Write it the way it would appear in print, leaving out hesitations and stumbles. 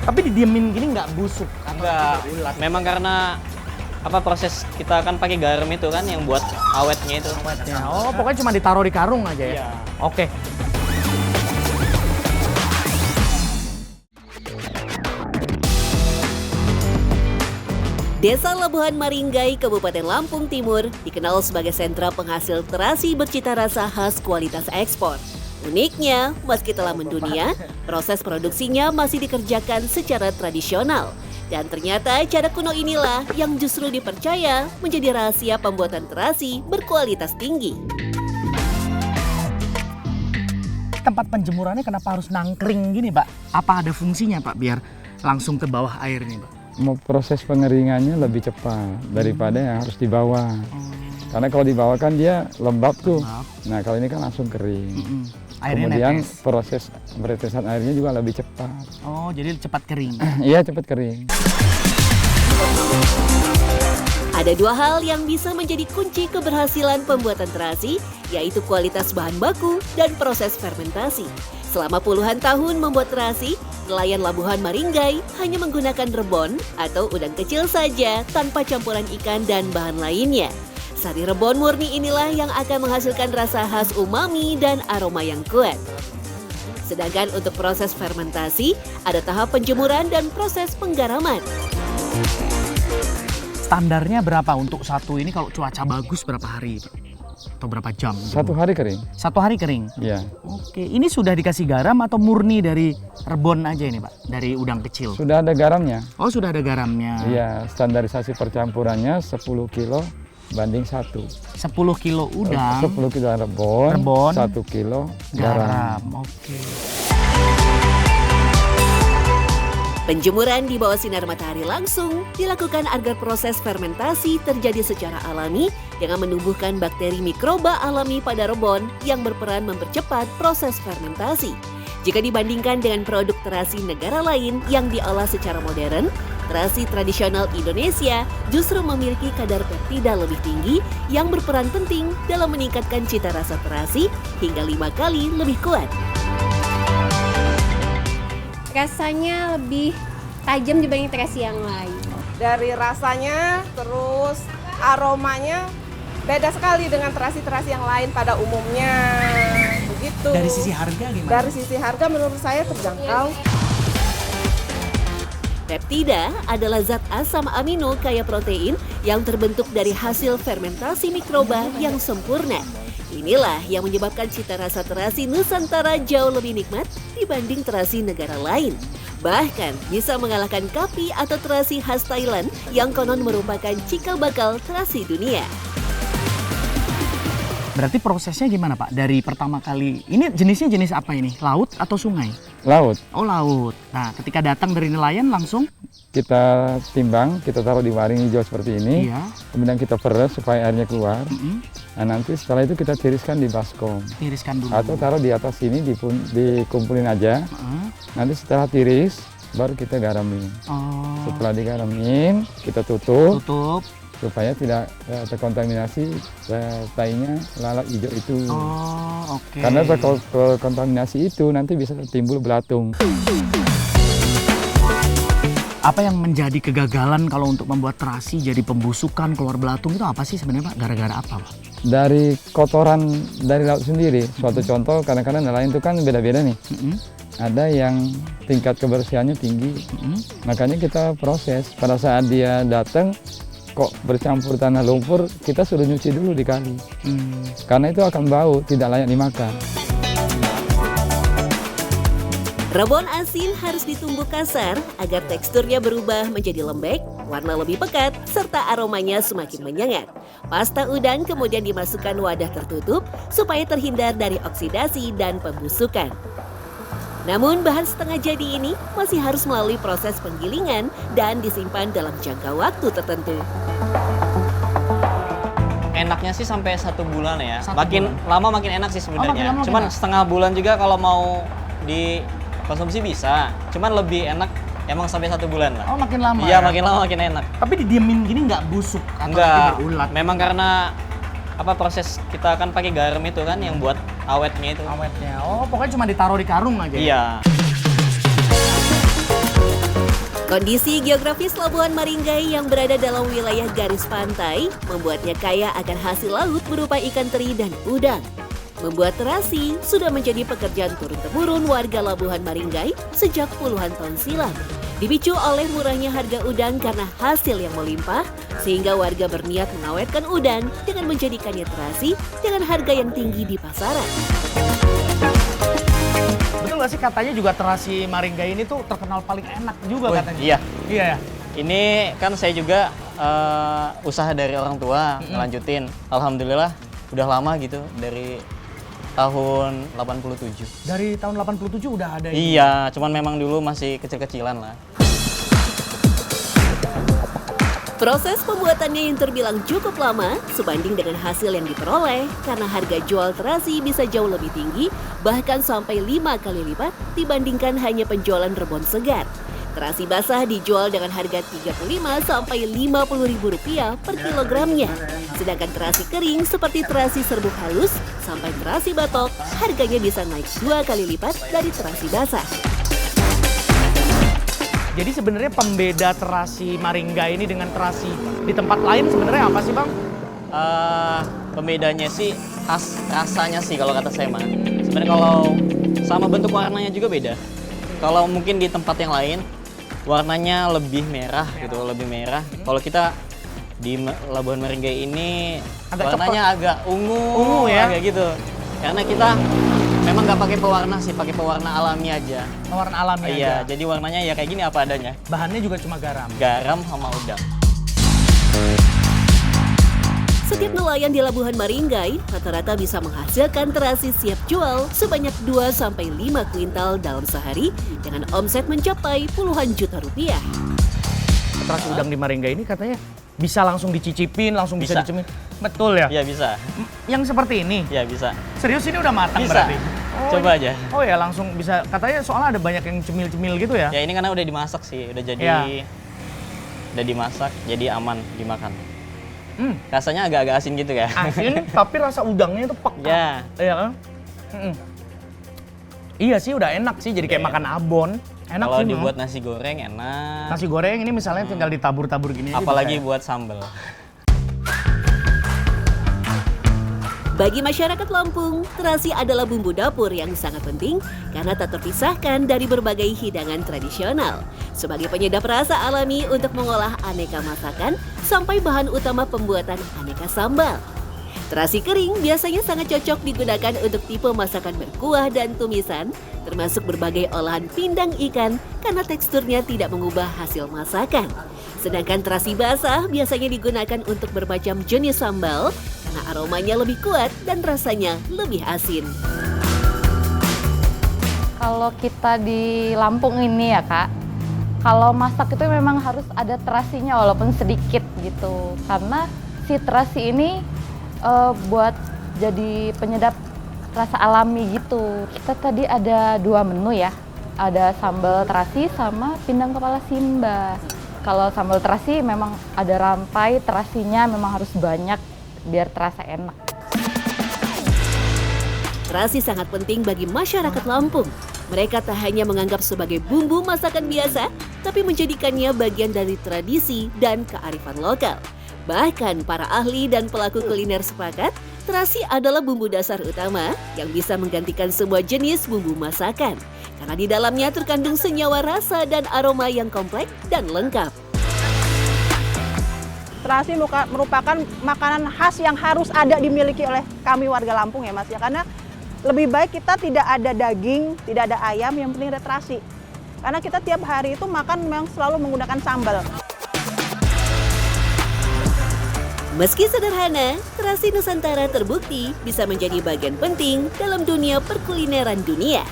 Tapi didiemin gini nggak busuk? Enggak, memang karena proses kita kan pakai garam itu kan yang buat awetnya itu. Awetnya. Oh, pokoknya cuma ditaruh di karung aja ya? Iya. Oke. Desa Labuhan Maringgai, Kabupaten Lampung Timur, dikenal sebagai sentra penghasil terasi bercita rasa khas kualitas ekspor. Uniknya, meski telah mendunia, proses produksinya masih dikerjakan secara tradisional. Dan ternyata cara kuno inilah yang justru dipercaya menjadi rahasia pembuatan terasi berkualitas tinggi. Tempat penjemurannya kenapa harus nangkring gini, Pak? Apa ada fungsinya, Pak, biar langsung ke bawah air nih, Pak? Proses pengeringannya lebih cepat daripada yang harus dibawa. Karena kalau dibawa kan dia lembab tuh. Nah kalau ini kan langsung kering. Airnya Kemudian netes. proses peretesan airnya juga lebih cepat. Oh, jadi cepat kering. Iya cepat kering. Ada dua hal yang bisa menjadi kunci keberhasilan pembuatan terasi, yaitu kualitas bahan baku dan proses fermentasi. Selama puluhan tahun membuat terasi, nelayan Labuhan Maringgai hanya menggunakan rebon atau udang kecil saja tanpa campuran ikan dan bahan lainnya. Sari rebon murni inilah yang akan menghasilkan rasa khas umami dan aroma yang kuat. Sedangkan untuk proses fermentasi, ada tahap penjemuran dan proses penggaraman. Standarnya berapa untuk satu ini kalau cuaca bagus berapa hari, Pak? Atau berapa jam? 1 hari kering. 1 hari kering? Iya. Oke, ini sudah dikasih garam atau murni dari rebon aja ini, Pak? Dari udang kecil? Sudah ada garamnya. Oh, sudah ada garamnya. Iya, standarisasi percampurannya 10 kilo banding 1. 10 kilo udang, 10 kilo rebon, 1 kilo garam. Oke. Penjemuran di bawah sinar matahari langsung dilakukan agar proses fermentasi terjadi secara alami dengan menumbuhkan bakteri mikroba alami pada rebon yang berperan mempercepat proses fermentasi. Jika dibandingkan dengan produk terasi negara lain yang diolah secara modern, terasi tradisional Indonesia justru memiliki kadar peptida lebih tinggi yang berperan penting dalam meningkatkan cita rasa terasi hingga 5 kali lebih kuat. Rasanya lebih tajam dibanding terasi yang lain. Dari rasanya, terus aromanya beda sekali dengan terasi-terasi yang lain pada umumnya. Begitu. Dari sisi harga gimana? Dari sisi harga menurut saya terjangkau. Peptida adalah zat asam amino kaya protein yang terbentuk dari hasil fermentasi mikroba yang sempurna. Inilah yang menyebabkan cita rasa terasi Nusantara jauh lebih nikmat dibanding terasi negara lain. Bahkan bisa mengalahkan kapi atau terasi khas Thailand yang konon merupakan cikal bakal terasi dunia. Berarti prosesnya gimana, Pak? Dari pertama kali, ini jenisnya jenis apa ini? Laut atau sungai? Laut. Oh, laut. Nah, ketika datang dari nelayan langsung? Kita timbang, kita taruh di waring hijau seperti ini. Iya. Kemudian kita peres supaya airnya keluar. Mm-mm. Nah nanti setelah itu kita tiriskan di baskom. Tiriskan dulu. Atau taruh di atas sini, dikumpulin aja. Nanti setelah tiris, baru kita garamin. Oh. Setelah digaramin, kita tutup. Tutup. Supaya tidak terkontaminasi tainya lalat hijau itu. Oh, oke. Karena terkontaminasi itu nanti bisa timbul belatung. Apa yang menjadi kegagalan kalau untuk membuat terasi jadi pembusukan, keluar belatung itu apa sih sebenarnya, Pak? Gara-gara apa, Pak? Dari kotoran dari laut sendiri. Suatu contoh, kadang-kadang nelayan itu kan beda-beda nih. Ada yang tingkat kebersihannya tinggi. Makanya kita proses. Pada saat dia datang, kok bercampur tanah lumpur, kita suruh nyuci dulu di kali. Karena itu akan bau, tidak layak dimakan. Rebon asin harus ditumbuk kasar agar teksturnya berubah menjadi lembek, warna lebih pekat, serta aromanya semakin menyengat. Pasta udang kemudian dimasukkan wadah tertutup supaya terhindar dari oksidasi dan pembusukan. Namun bahan setengah jadi ini masih harus melalui proses penggilingan dan disimpan dalam jangka waktu tertentu. Enaknya sih sampai 1 bulan ya. 1 makin bulan. lama makin enak sih sebenarnya. makin lama makin Cuman enak. setengah bulan juga kalau mau dikonsumsi bisa. Cuman lebih enak emang sampai 1 bulan lah. Oh, makin lama. Iya, ya? makin lama makin enak. Tapi didiemin gini nggak busuk atau Enggak. nanti berulat? Memang karena proses kita kan pakai garam itu kan yang buat awetnya itu. Awetnya. Oh, pokoknya cuma ditaruh di karung aja. Iya. Kondisi geografis Labuhan Maringgai yang berada dalam wilayah garis pantai membuatnya kaya akan hasil laut berupa ikan teri dan udang. Membuat terasi sudah menjadi pekerjaan turun-temurun warga Labuhan Maringgai sejak puluhan tahun silam. Dipicu oleh murahnya harga udang karena hasil yang melimpah, sehingga warga berniat mengawetkan udang dengan menjadikannya terasi dengan harga yang tinggi di pasaran. Betul nggak sih katanya juga terasi Maringgai ini tuh terkenal paling enak juga katanya? Iya. Iya ya? Ini kan saya juga usaha dari orang tua ngelanjutin. Alhamdulillah udah lama gitu dari tahun 87. Dari tahun 87 udah ada ini? Iya, cuman memang dulu masih kecil-kecilan lah. Proses pembuatannya yang terbilang cukup lama sebanding dengan hasil yang diperoleh karena harga jual terasi bisa jauh lebih tinggi, bahkan sampai 5 kali lipat dibandingkan hanya penjualan rebon segar. Terasi basah dijual dengan harga Rp35 sampai Rp50.000 per kilogramnya. Sedangkan terasi kering seperti terasi serbuk halus sampai terasi batok harganya bisa naik 2 kali lipat dari terasi basah. Jadi sebenarnya pembeda terasi Maringgai ini dengan terasi di tempat lain sebenarnya apa sih Bang? Pembedanya sih khas rasanya sih kalau kata saya mah. Sebenarnya kalau sama bentuk warnanya juga beda. Kalau mungkin di tempat yang lain warnanya lebih merah gitu, lebih merah. Kalau kita di Labuhan Maringgai ini warnanya agak ungu ya? agak gitu. Karena kita memang nggak pakai pewarna sih, pakai pewarna alami aja. Warna alami Iya, aja. jadi warnanya ya kayak gini apa adanya. Bahannya juga cuma garam. Garam sama udang. Setiap nelayan di Labuhan Maringgai rata-rata bisa menghasilkan terasi siap jual sebanyak 2-5 kuintal dalam sehari dengan omset mencapai puluhan juta rupiah. Terasi udang di Maringgai ini katanya bisa langsung dicicipin, langsung bisa Bisa. dicemil. Betul ya? Iya bisa, Yang seperti ini? iya bisa. Serius ini udah matang Bisa. berarti? Coba aja. Oh ya langsung bisa, katanya soalnya ada banyak yang cemil-cemil gitu ya? Ya ini karena udah dimasak sih, udah jadi, Ya. udah dimasak, jadi aman dimakan. Hmm, Rasanya agak-agak asin gitu ya. asin tapi rasa udangnya itu pekat. Ya. Iya kan? Mm-mm. Iya sih udah enak sih, jadi kayak Iya. makan abon. Enak Kalau sih Bang. dibuat nasi goreng enak. Nasi goreng ini misalnya tinggal ditabur-tabur gini aja Apalagi bisa ya? buat sambal. Bagi masyarakat Lampung, terasi adalah bumbu dapur yang sangat penting karena tak terpisahkan dari berbagai hidangan tradisional. Sebagai penyedap rasa alami untuk mengolah aneka masakan sampai bahan utama pembuatan aneka sambal. Terasi kering biasanya sangat cocok digunakan untuk tipe masakan berkuah dan tumisan, termasuk berbagai olahan pindang ikan karena teksturnya tidak mengubah hasil masakan. Sedangkan terasi basah biasanya digunakan untuk bermacam jenis sambal karena aromanya lebih kuat dan rasanya lebih asin. Kalau kita di Lampung ini ya Kak, kalau masak itu memang harus ada terasinya walaupun sedikit gitu. Karena si terasi ini buat jadi penyedap rasa alami gitu. Kita tadi ada 2 menu ya, ada sambal terasi sama pindang kepala Simba. Kalau sambal terasi memang ada rampai, terasinya memang harus banyak biar terasa enak. Terasi sangat penting bagi masyarakat Lampung. Mereka tak hanya menganggap sebagai bumbu masakan biasa, tapi menjadikannya bagian dari tradisi dan kearifan lokal. Bahkan para ahli dan pelaku kuliner sepakat, terasi adalah bumbu dasar utama yang bisa menggantikan semua jenis bumbu masakan. Karena di dalamnya terkandung senyawa rasa dan aroma yang kompleks dan lengkap. Terasi merupakan makanan khas yang harus ada dimiliki oleh kami warga Lampung ya Mas ya. Karena lebih baik kita tidak ada daging, tidak ada ayam, yang penting ada terasi. Karena kita tiap hari itu makan memang selalu menggunakan sambal. Meski sederhana, terasi Nusantara terbukti bisa menjadi bagian penting dalam dunia perkulineran dunia.